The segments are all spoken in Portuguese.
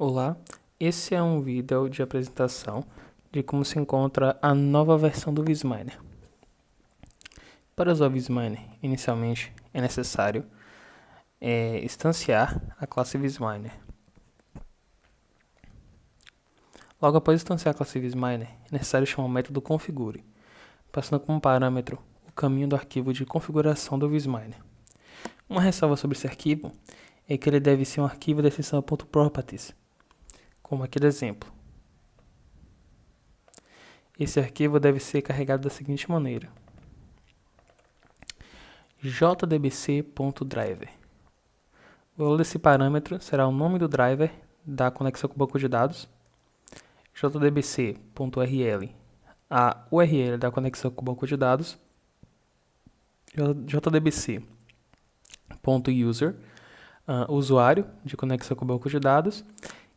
Olá, esse é um vídeo de apresentação de como se encontra a nova versão do Visminer. Para usar o Visminer, inicialmente é necessário instanciar a classe Visminer. Logo após instanciar a classe Visminer, é necessário chamar o método configure, passando como parâmetro o caminho do arquivo de configuração do Visminer. Uma ressalva sobre esse arquivo é que ele deve ser um arquivo da extensão .properties, como aqui do exemplo. Esse arquivo deve ser carregado da seguinte maneira: jdbc.driver. O valor desse parâmetro será o nome do driver da conexão com o banco de dados, jdbc.url, a URL da conexão com o banco de dados, jdbc.user, usuário de conexão com o banco de dados,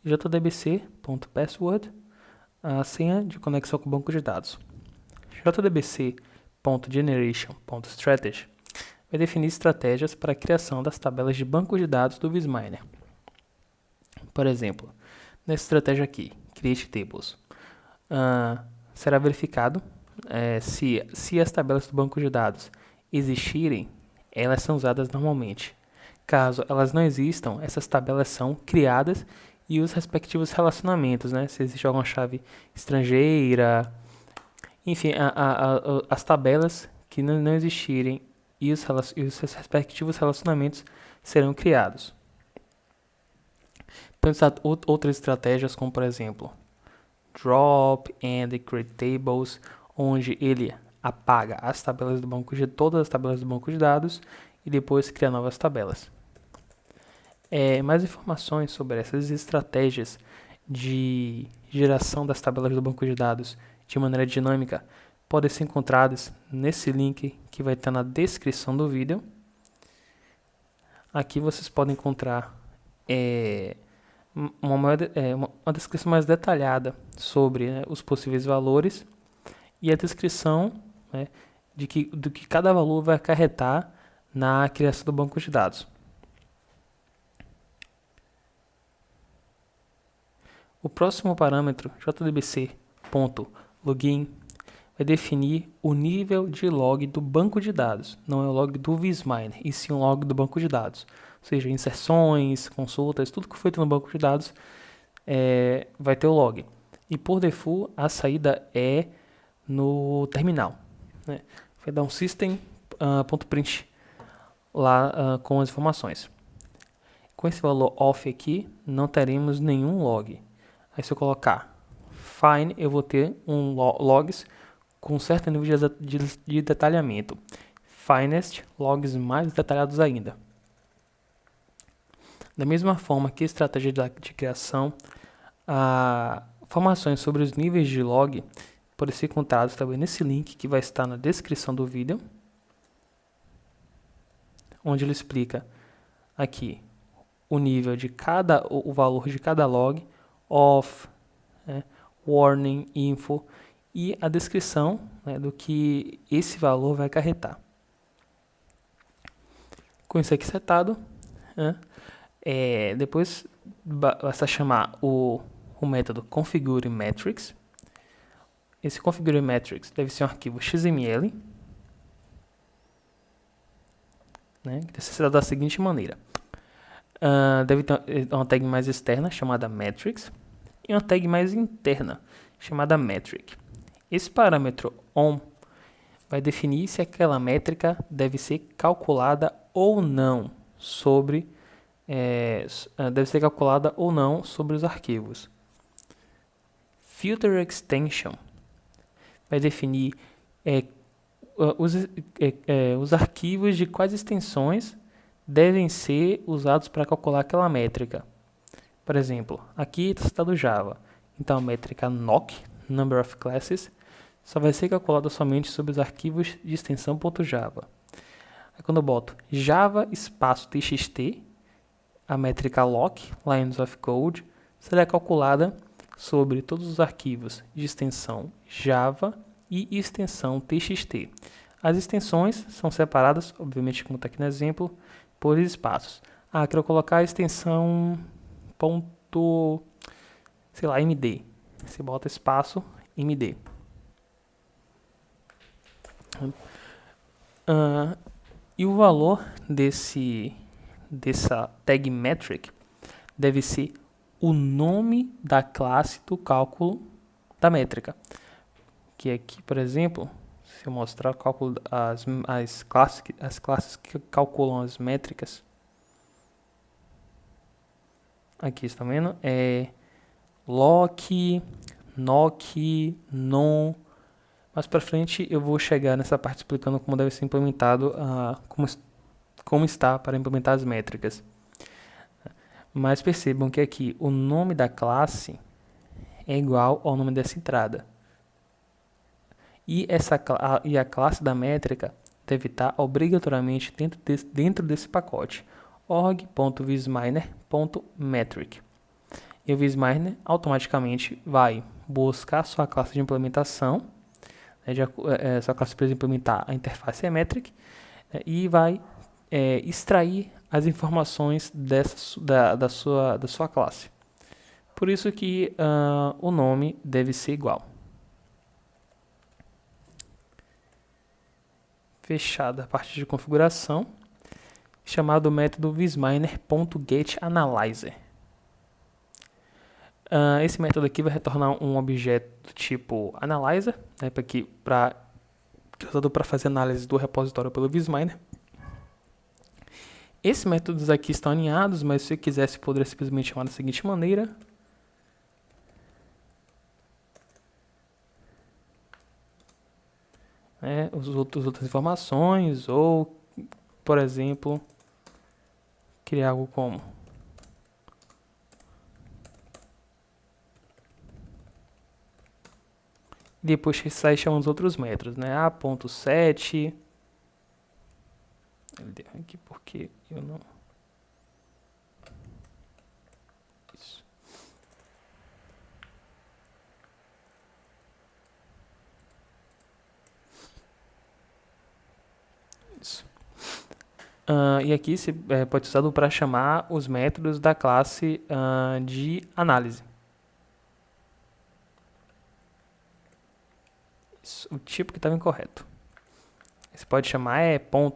e jdbc.password, a senha de conexão com o banco de dados. jdbc.generation.strategy vai definir estratégias para a criação das tabelas de banco de dados do Visminer. Por exemplo, nessa estratégia aqui, Create Tables, será verificado se as tabelas do banco de dados existirem, elas são usadas normalmente. Caso elas não existam, essas tabelas são criadas e os respectivos relacionamentos, né? Se existe alguma chave estrangeira, enfim, as tabelas que não existirem e os respectivos relacionamentos serão criados. Pensar outras estratégias, como por exemplo, drop and create tables, onde ele apaga as tabelas do banco de todas as tabelas do banco de dados e depois cria novas tabelas. Mais informações sobre essas estratégias de geração das tabelas do banco de dados de maneira dinâmica podem ser encontradas nesse link que vai estar na descrição do vídeo. Aqui vocês podem encontrar uma descrição mais detalhada sobre os possíveis valores e a descrição do que cada valor vai acarretar na criação do banco de dados. O próximo parâmetro, jdbc.login, vai definir o nível de log do banco de dados. Não é o log do Visminer, e sim o log do banco de dados. Ou seja, inserções, consultas, tudo que foi feito no banco de dados vai ter o log. E por default, a saída é no terminal. Vai dar um system.print lá com as informações. Com esse valor off aqui, não teremos nenhum log. Aí se eu colocar fine, eu vou ter logs com certo nível de detalhamento. Finest, logs mais detalhados ainda. Da mesma forma que a estratégia de criação, informações sobre os níveis de log podem ser encontradas também nesse link que vai estar na descrição do vídeo, onde ele explica aqui o nível de o valor de cada log, off, warning, info e a descrição do que esse valor vai acarretar. Com isso aqui setado, depois basta chamar o método configureMetrics. Esse configureMetrics deve ser um arquivo XML, que deve ser da seguinte maneira. Deve ter uma tag mais externa chamada metrics e uma tag mais interna chamada metric. Esse parâmetro on vai definir se aquela métrica deve ser calculada ou não sobre os arquivos. Filter extension vai definir os arquivos de quais extensões devem ser usados para calcular aquela métrica. Por exemplo, aqui está citado Java. Então a métrica NOC, Number of Classes, só vai ser calculada somente sobre os arquivos de extensão .java. Aí quando eu boto Java espaço txt, a métrica loc, Lines of Code, será calculada sobre todos os arquivos de extensão Java e extensão txt. As extensões são separadas, obviamente como está aqui no exemplo, por espaços. Quero colocar a extensão sei lá, MD. Você bota espaço MD. E o valor dessa tag metric deve ser o nome da classe do cálculo da métrica. Que aqui, por exemplo, se eu mostrar o cálculo, as classes que calculam as métricas, aqui, está vendo? Loc, noc, non. Mais para frente eu vou chegar nessa parte explicando como deve ser implementado, como está para implementar as métricas. Mas percebam que aqui o nome da classe é igual ao nome dessa entrada. E a classe da métrica deve estar obrigatoriamente dentro desse pacote, org.visminer.metric. E o Visminer automaticamente vai buscar sua classe de implementação, sua classe para implementar a interface metric, e vai extrair as informações da sua classe. Por isso que o nome deve ser igual. Fechada a parte de configuração, chamado método visminer.getAnalyzer. Esse método aqui vai retornar um objeto do tipo Analyzer, né, que é usado para fazer análise do repositório pelo Visminer. Esses métodos aqui estão alinhados, mas se eu quisesse, poderia simplesmente chamar da seguinte maneira. As outras informações, ou, por exemplo, criar algo como depois sai chamando os outros métodos, né? A.set. Ele deu aqui porque eu não. Isso. Isso. E aqui pode ser usado para chamar os métodos da classe de análise. Isso, o tipo que estava incorreto. Você pode chamar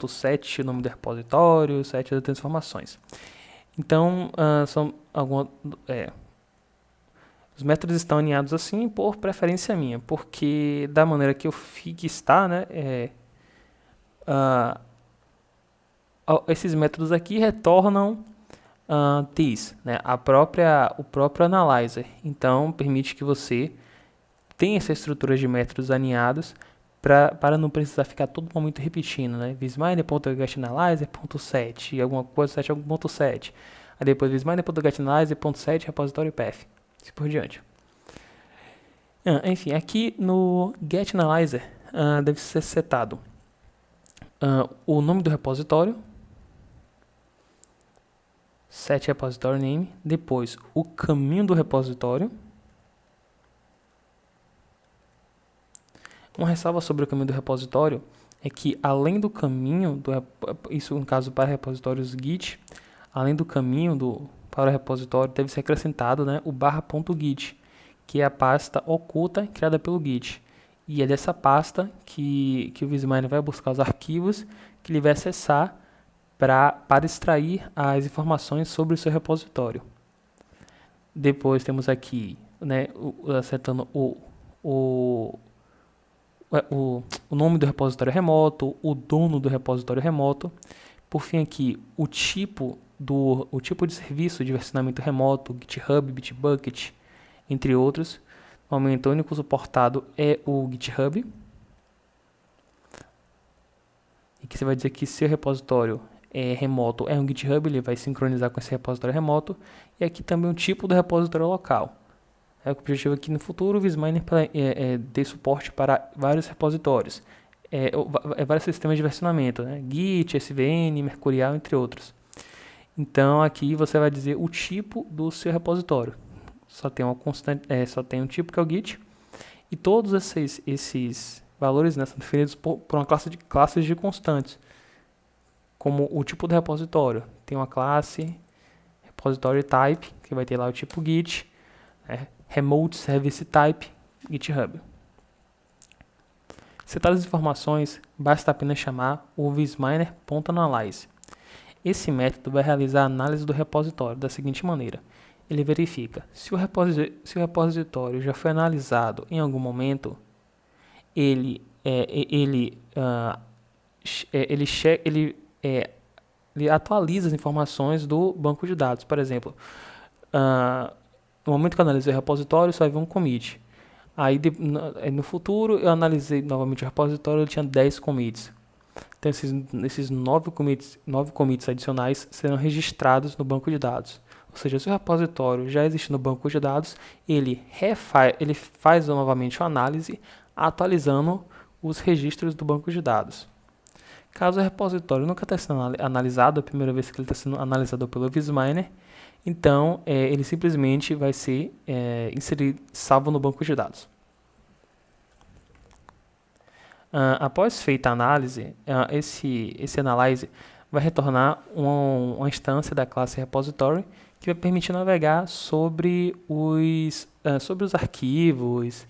.set, o nome do repositório, set das transformações. Então, são os métodos estão alinhados assim por preferência minha, porque da maneira que o FIG está, né, esses métodos aqui retornam this, né, o próprio analyzer. Então, permite que você tenha essa estrutura de métodos alinhados para não precisar ficar todo momento repetindo, né? visminer.getAnalyzer.set, alguma coisa, set, algum ponto set. Aí depois visminer.getAnalyzer.set, repositório path. Assim por diante. Enfim, aqui no getAnalyzer deve ser setado o nome do repositório, set repository name, depois o caminho do repositório. Uma ressalva sobre o caminho do repositório é que, além do caminho, isso no caso para repositórios Git, além do caminho para o repositório, deve ser acrescentado, né, o /.git, que é a pasta oculta criada pelo Git. E é dessa pasta que o Visminer vai buscar os arquivos que ele vai acessar para extrair as informações sobre o seu repositório. Depois temos aqui, né, acertando o nome do repositório remoto, o dono do repositório remoto. Por fim aqui, o tipo de serviço de versionamento remoto, GitHub, Bitbucket, entre outros. Normalmente o único suportado é o GitHub. E que você vai dizer que seu repositório remoto é um GitHub, ele vai sincronizar com esse repositório remoto. E aqui também o tipo do repositório local. O objetivo aqui no futuro, o Visminer dê suporte para vários repositórios, vários sistemas de versionamento, né? Git, SVN, Mercurial, entre outros. Então aqui você vai dizer o tipo do seu repositório. Só tem um tipo que é o Git, e todos esses valores, né, são definidos por uma classe de classes de constantes, como o tipo do repositório. Tem uma classe repository type, que vai ter lá o tipo Git. Remote Service Type, GitHub. Citadas as informações, basta apenas chamar o visminer.analyze. Esse método vai realizar a análise do repositório da seguinte maneira. Ele verifica se o repositório já foi analisado em algum momento, ele atualiza as informações do banco de dados. Por exemplo, no momento que eu analisei o repositório, só havia um commit. Aí no futuro eu analisei novamente o repositório, ele tinha 10 commits. Então esses 9 commits adicionais serão registrados no banco de dados. Ou seja, se o repositório já existe no banco de dados, ele faz novamente uma análise, atualizando os registros do banco de dados. Caso o repositório nunca tenha sido analisado, a primeira vez que ele está sendo analisado pelo visminer, então ele simplesmente vai ser salvo no banco de dados. Após feita a análise, esse analyze vai retornar uma instância da classe repository que vai permitir navegar sobre os arquivos.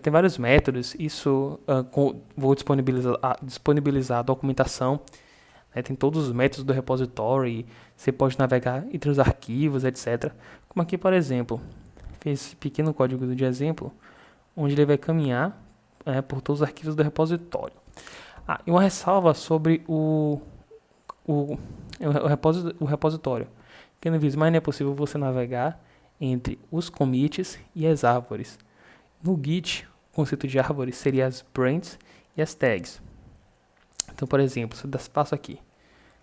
Tem vários métodos, vou disponibilizar a documentação. Tem todos os métodos do repository, você pode navegar entre os arquivos, etc. Como aqui, por exemplo, fiz esse pequeno código de exemplo, onde ele vai caminhar por todos os arquivos do repositório. E uma ressalva sobre o repositório. Porque no Visminer é possível você navegar entre os commits e as árvores. No Git, o conceito de árvore seria as branches e as tags. Então, por exemplo, se eu passo aqui,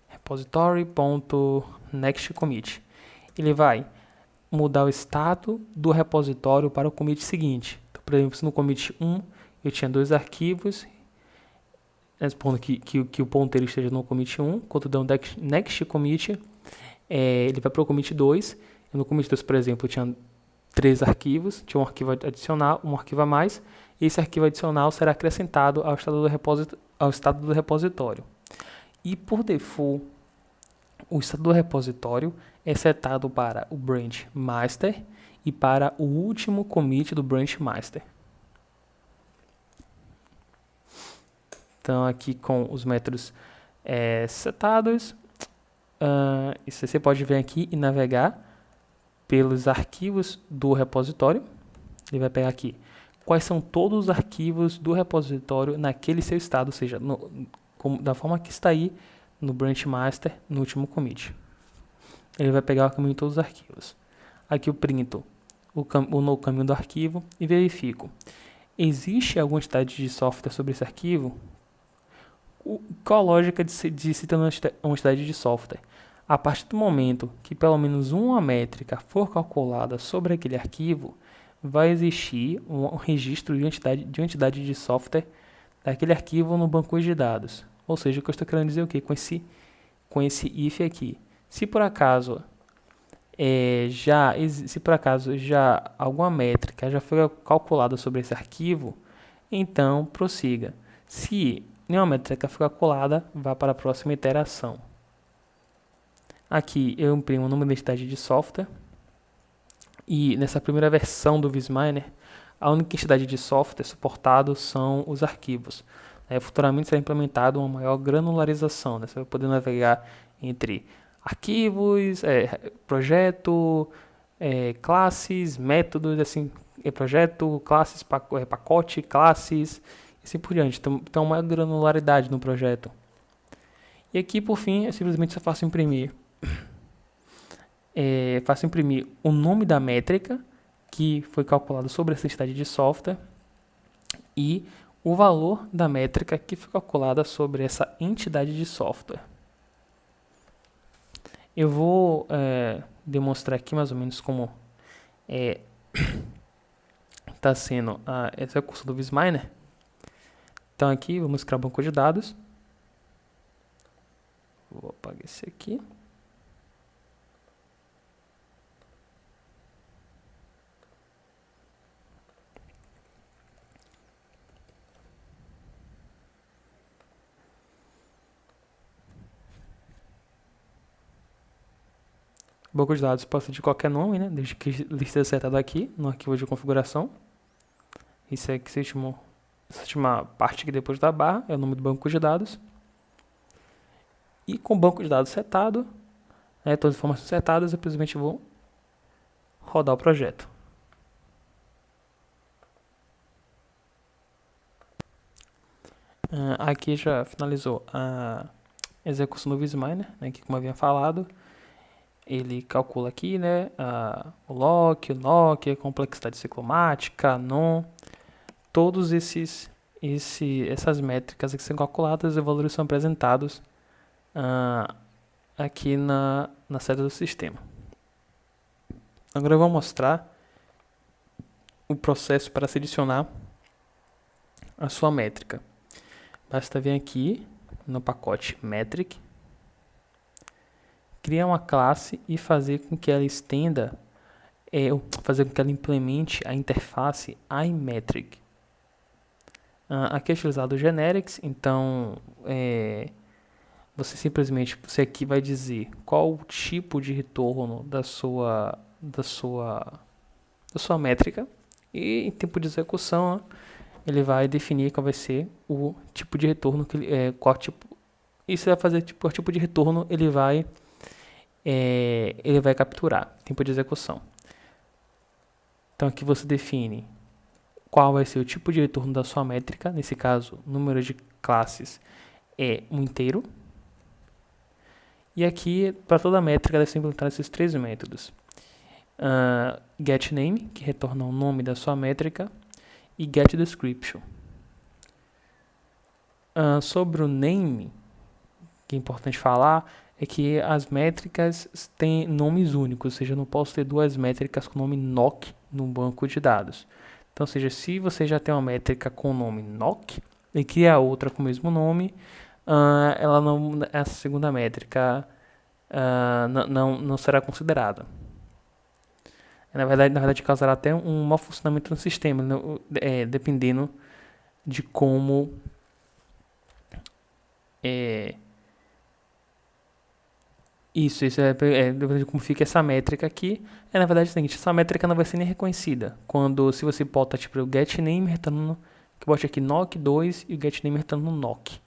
repository.nextCommit, ele vai mudar o estado do repositório para o commit seguinte. Então, por exemplo, se no commit 1 eu tinha 2 arquivos, supondo que o ponteiro esteja no commit 1, quando eu der um next commit, ele vai para o commit 2. No commit 2, por exemplo, eu tinha 3 arquivos, tinha um arquivo adicional, um arquivo a mais, e esse arquivo adicional será acrescentado ao estado do repositório. E por default, o estado do repositório é setado para o branch master e para o último commit do branch master. Então, aqui com os métodos setados, você pode vir aqui e navegar pelos arquivos do repositório. Ele vai pegar aqui quais são todos os arquivos do repositório naquele seu estado, ou seja, da forma que está aí no branch master, no último commit. Ele vai pegar o caminho de todos os arquivos. Aqui eu printo o caminho do arquivo e verifico. Existe alguma entidade de software sobre esse arquivo? Qual a lógica de se ter uma entidade de software? A partir do momento que pelo menos uma métrica for calculada sobre aquele arquivo, vai existir um registro de uma entidade de software daquele arquivo no banco de dados. Ou seja, o que eu estou querendo dizer é o quê? Com esse if aqui. Se por acaso já alguma métrica já foi calculada sobre esse arquivo, então prossiga. Se nenhuma métrica for calculada, vá para a próxima iteração. Aqui eu imprimo o número de entidade de software. E nessa primeira versão do Visminer, a única entidade de software suportado são os arquivos. Futuramente será implementado uma maior granularização. Você vai poder navegar entre arquivos, projeto, classes, métodos, assim, projeto, classes, pacote, classes, e assim por diante. Então, uma granularidade no projeto. E aqui, por fim, é simplesmente só faço imprimir o nome da métrica que foi calculado sobre essa entidade de software e o valor da métrica que foi calculada sobre essa entidade de software. Eu vou demonstrar aqui mais ou menos como está sendo a execução do Visminer. Então aqui vamos criar um banco de dados. Vou apagar esse aqui. O banco de dados pode ser de qualquer nome, né? Desde que esteja setado aqui no arquivo de configuração. Isso é que essa última parte aqui depois da barra é o nome do banco de dados. E com o banco de dados setado, né, todas as informações setadas, eu simplesmente vou rodar o projeto. Aqui já finalizou a execução do Visminer, né, que como eu havia falado, ele calcula aqui, né, o lock, o knock, a complexidade ciclomática, non, todos essas métricas que são calculadas e os valores são apresentados aqui na saída do sistema. Agora eu vou mostrar o processo para selecionar a sua métrica. Basta vir aqui no pacote metric, criar uma classe e fazer com que ela estenda, fazer com que ela implemente a interface iMetric. Aqui é utilizado o generics, então você aqui vai dizer qual o tipo de retorno da sua métrica, e em tempo de execução ele vai definir qual vai ser o tipo de retorno que qual tipo, isso vai fazer qual tipo de retorno ele vai capturar em tempo de execução. Então aqui você define qual vai ser o tipo de retorno da sua métrica, nesse caso, o número de classes é um inteiro. E aqui, para toda métrica, deve ser implementar esses três métodos. GetName, que retorna o nome da sua métrica, e GetDescription. Sobre o name, que é importante falar, é que as métricas têm nomes únicos, ou seja, eu não posso ter duas métricas com nome knock no banco de dados. Então, ou seja, se você já tem uma métrica com o nome knock e cria outra com o mesmo nome, essa segunda métrica não será considerada. Na verdade, causará até um mau funcionamento no sistema, dependendo de como dependendo de como fica essa métrica aqui. Na verdade é o seguinte, essa métrica não vai ser nem reconhecida se você bota tipo o getName retornando, que bote aqui knock2 e o getName retornando knock.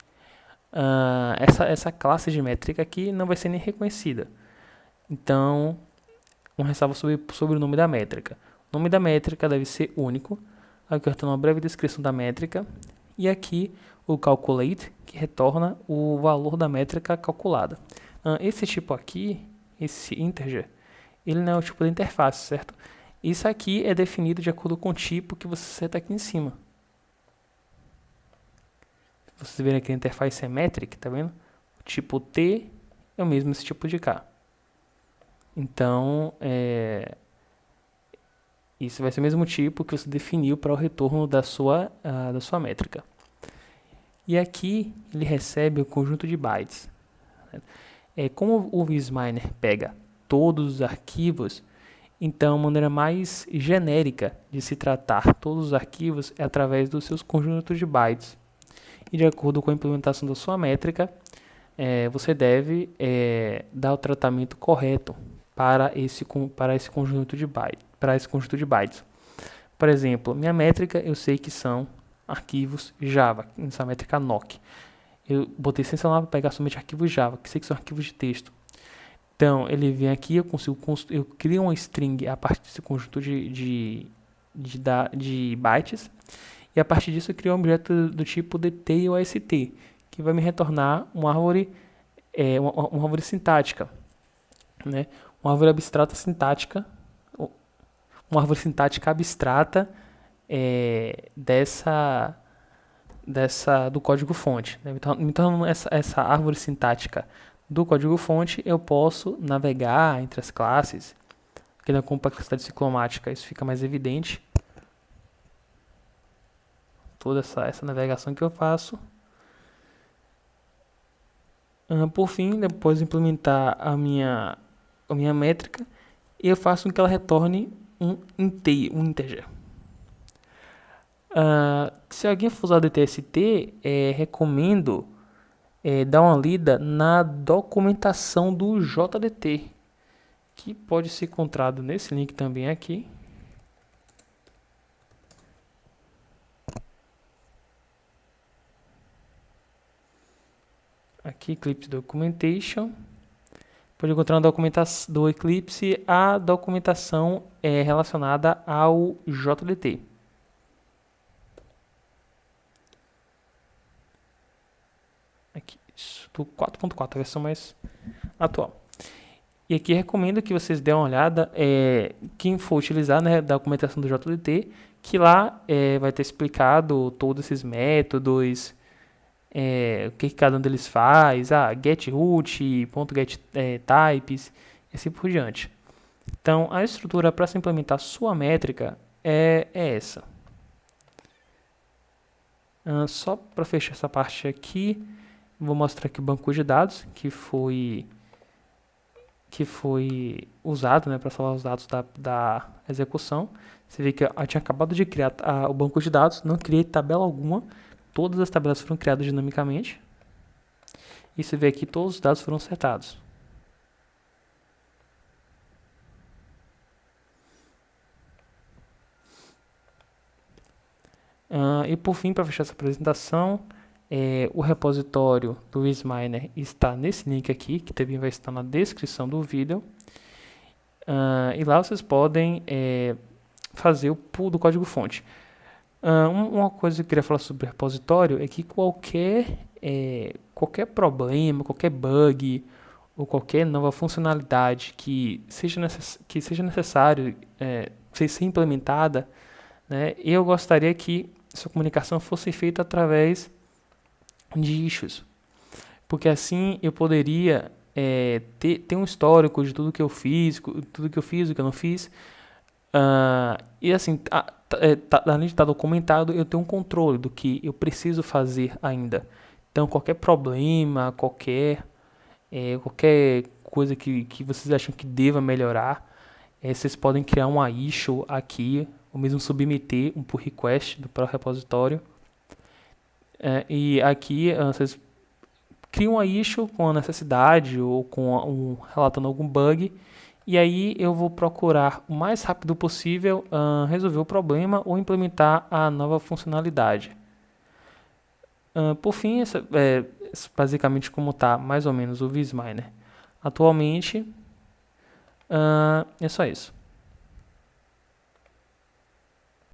Essa classe de métrica aqui não vai ser nem reconhecida. Então, uma ressalva sobre o nome da métrica. O nome da métrica deve ser único. Aqui eu retorno uma breve descrição da métrica. E aqui o calculate, que retorna o valor da métrica calculada. Esse tipo aqui, esse integer, ele não é o tipo da interface, certo? Isso aqui é definido de acordo com o tipo que você seta aqui em cima. Vocês verem aqui a interface é metric, tá vendo? O tipo T é o mesmo esse tipo de K. Então, isso vai ser o mesmo tipo que você definiu para o retorno da sua métrica. E aqui ele recebe o conjunto de bytes. Como o Visminer pega todos os arquivos, então a maneira mais genérica de se tratar todos os arquivos é através dos seus conjuntos de bytes. E de acordo com a implementação da sua métrica, você deve dar o tratamento correto para esse conjunto de bytes. Por exemplo, minha métrica eu sei que são arquivos Java, essa métrica knock. Eu botei extensão lá para pegar somente arquivos Java, que sei que são arquivos de texto. Então, ele vem aqui, eu crio uma string a partir desse conjunto de bytes, e a partir disso eu crio um objeto do tipo detailST, que vai me retornar uma árvore sintática, né? Uma árvore abstrata sintática, uma árvore sintática abstrata do código-fonte. Né? Então, essa árvore sintática do código-fonte, eu posso navegar entre as classes. Aqui na complexidade ciclomática isso fica mais evidente. Toda essa navegação que eu faço. Por fim, depois de implementar a minha métrica, eu faço com que ela retorne um integer. Se alguém for usar o DTST, recomendo dar uma lida na documentação do JDT, que pode ser encontrado nesse link também aqui. Aqui, Eclipse Documentation. Pode encontrar na documentação do Eclipse a documentação relacionada ao JDT. Aqui, isso, do 4.4, a versão mais atual. E aqui recomendo que vocês dêem uma olhada, quem for utilizar, né, da documentação do JDT, que lá vai ter explicado todos esses métodos, o que cada um deles faz, getRoot, .getTypes, e assim por diante. Então, a estrutura para se implementar sua métrica é essa. Só para fechar essa parte aqui, vou mostrar aqui o banco de dados que foi usado, né, para salvar os dados da execução. Você vê que eu tinha acabado de criar o banco de dados, não criei tabela alguma, todas as tabelas foram criadas dinamicamente. E você vê aqui todos os dados foram setados. E por fim, para fechar essa apresentação, o repositório do Wizminer está nesse link aqui, que também vai estar na descrição do vídeo. E lá vocês podem fazer o pull do código-fonte. Uma coisa que eu queria falar sobre o repositório é que qualquer problema, qualquer bug ou qualquer nova funcionalidade que seja necessário ser implementada, né, eu gostaria que essa comunicação fosse feita através de issues, porque assim eu poderia ter um histórico de tudo que eu fiz, o que eu não fiz, e assim, além de estar documentado, eu tenho um controle do que eu preciso fazer ainda. Então, qualquer problema, qualquer coisa que vocês acham que deva melhorar, vocês podem criar uma issue aqui, ou mesmo submeter um pull request para o repositório. E aqui vocês criam uma issue com a necessidade ou relatando algum bug. E aí eu vou procurar o mais rápido possível resolver o problema ou implementar a nova funcionalidade. Por fim, basicamente como está mais ou menos o Wizminer atualmente. É só isso.